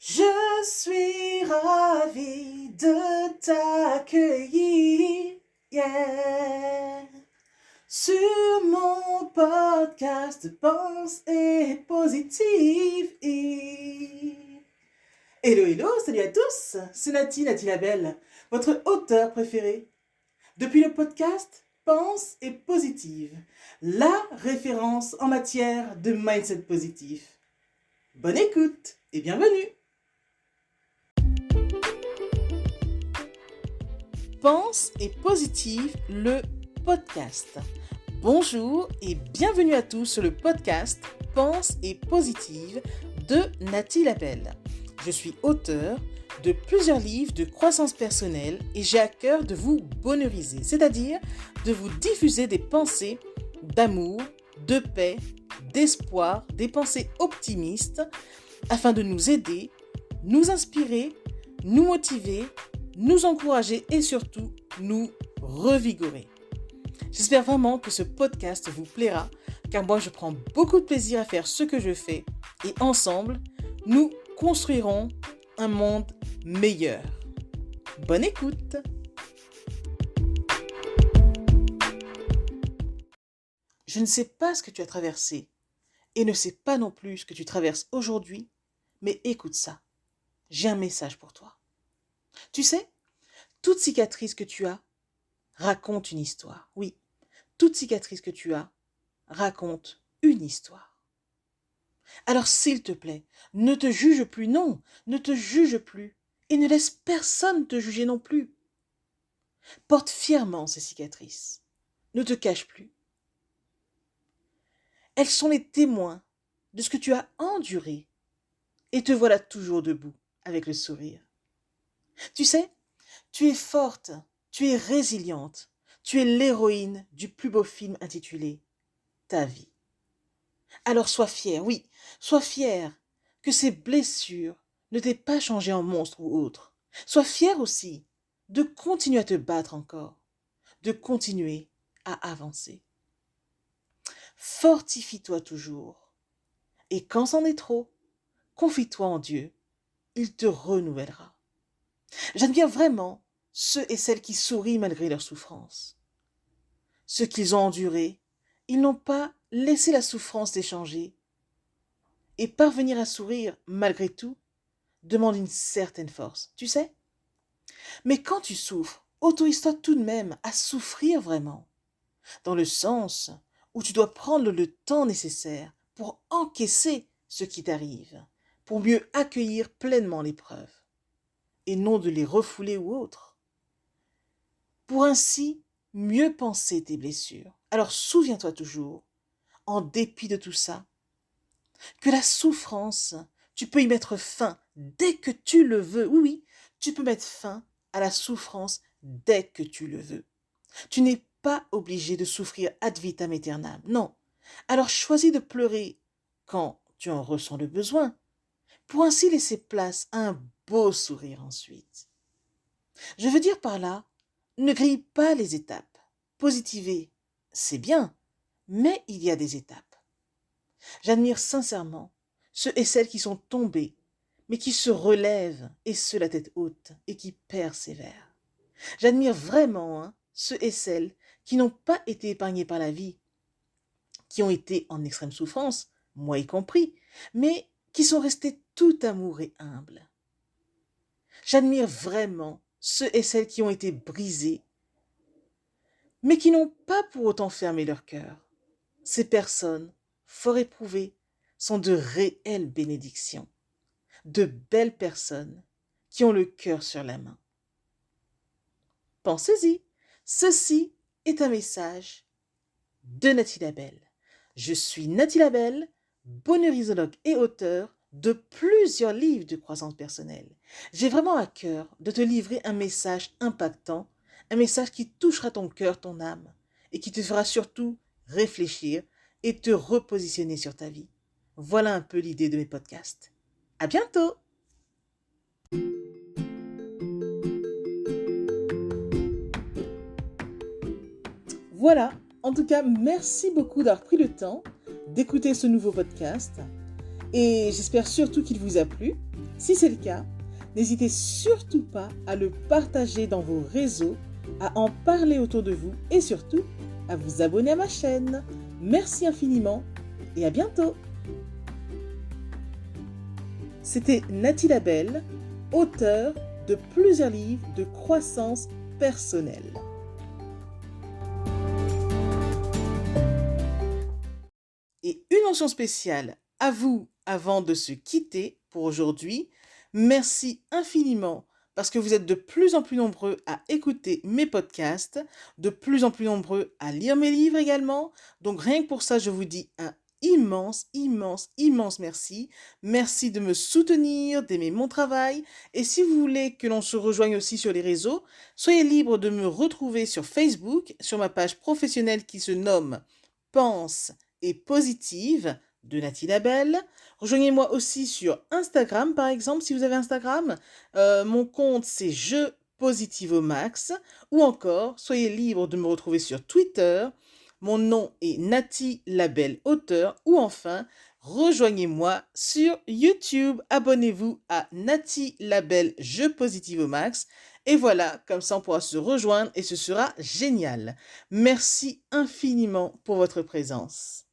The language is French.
Je suis ravie de t'accueillir, yeah, sur mon podcast Pense et Positive. Hello, hello, salut à tous, c'est Nati Labelle, votre auteur préféré. Depuis le podcast Pense et Positive, la référence en matière de mindset positif. Bonne écoute et bienvenue. Pense et Positive, le podcast. Bonjour et bienvenue à tous sur le podcast Pense et Positive de Nati Labelle. Je suis auteur de plusieurs livres de croissance personnelle et j'ai à cœur de vous bonheuriser, c'est-à-dire de vous diffuser des pensées d'amour, de paix, d'espoir, des pensées optimistes afin de nous aider, nous inspirer, nous motiver, nous encourager et surtout nous revigorer. J'espère vraiment que ce podcast vous plaira car moi je prends beaucoup de plaisir à faire ce que je fais et ensemble nous construirons un monde meilleur. Bonne écoute! Je ne sais pas ce que tu as traversé et ne sais pas non plus ce que tu traverses aujourd'hui, mais écoute ça. J'ai un message pour toi. Tu sais, toute cicatrice que tu as raconte une histoire. Oui, toute cicatrice que tu as raconte une histoire. Alors s'il te plaît, ne te juge plus, non, ne te juge plus et ne laisse personne te juger non plus. Porte fièrement ces cicatrices. Ne te cache plus. Elles sont les témoins de ce que tu as enduré et te voilà toujours debout avec le sourire. Tu sais, tu es forte, tu es résiliente, tu es l'héroïne du plus beau film intitulé Ta vie. Alors sois fière, oui, sois fière que ces blessures ne t'aient pas changé en monstre ou autre. Sois fière aussi de continuer à te battre encore, de continuer à avancer. Fortifie-toi toujours et quand c'en est trop, confie-toi en Dieu, il te renouvellera. J'admire vraiment ceux et celles qui sourient malgré leur souffrance. Ceux qu'ils ont endurés, ils n'ont pas laissé la souffrance les changer. Et parvenir à sourire malgré tout demande une certaine force, tu sais. Mais quand tu souffres, autorise-toi tout de même à souffrir vraiment, dans le sens où tu dois prendre le temps nécessaire pour encaisser ce qui t'arrive, pour mieux accueillir pleinement l'épreuve, et non de les refouler ou autre, pour ainsi mieux penser tes blessures. Alors souviens-toi toujours, en dépit de tout ça, que la souffrance, tu peux y mettre fin dès que tu le veux. Oui, oui, tu peux mettre fin à la souffrance dès que tu le veux. Tu n'es pas obligé de souffrir ad vitam aeternam, non. Alors choisis de pleurer quand tu en ressens le besoin, pour ainsi laisser place à un beau sourire ensuite. Je veux dire par là, ne grille pas les étapes. Positiver, c'est bien, mais il y a des étapes. J'admire sincèrement ceux et celles qui sont tombés, mais qui se relèvent, et ceux la tête haute, et qui persévèrent. J'admire vraiment ceux et celles qui n'ont pas été épargnés par la vie, qui ont été en extrême souffrance, moi y compris, mais qui sont restés tout amour et humbles. J'admire vraiment ceux et celles qui ont été brisés, mais qui n'ont pas pour autant fermé leur cœur. Ces personnes, fort éprouvées, sont de réelles bénédictions, de belles personnes qui ont le cœur sur la main. Pensez-y, ceci est un message de Nati Labelle. Je suis Nati Labelle, bonheurisologue et auteur de plusieurs livres de croissance personnelle. J'ai vraiment à cœur de te livrer un message impactant, un message qui touchera ton cœur, ton âme, et qui te fera surtout réfléchir et te repositionner sur ta vie. Voilà un peu l'idée de mes podcasts. À bientôt! Voilà, en tout cas, merci beaucoup d'avoir pris le temps d'écouter ce nouveau podcast. Et j'espère surtout qu'il vous a plu. Si c'est le cas, n'hésitez surtout pas à le partager dans vos réseaux, à en parler autour de vous et surtout à vous abonner à ma chaîne. Merci infiniment et à bientôt. C'était Nathy Labelle, auteure de plusieurs livres de croissance personnelle. Et une mention spéciale à vous avant de se quitter pour aujourd'hui. Merci infiniment parce que vous êtes de plus en plus nombreux à écouter mes podcasts, de plus en plus nombreux à lire mes livres également. Donc rien que pour ça, je vous dis un immense, immense, immense merci. Merci de me soutenir, d'aimer mon travail. Et si vous voulez que l'on se rejoigne aussi sur les réseaux, soyez libre de me retrouver sur Facebook, sur ma page professionnelle qui se nomme Pense et positive de Nathy Labelle. Rejoignez-moi aussi sur Instagram, par exemple, si vous avez Instagram. Mon compte, c'est Je Positive au Max. Ou encore, soyez libre de me retrouver sur Twitter. Mon nom est Nathy Labelle Auteur. Ou enfin, rejoignez-moi sur YouTube. Abonnez-vous à Nathy Labelle Je Positive au Max. Et voilà, comme ça on pourra se rejoindre et ce sera génial. Merci infiniment pour votre présence.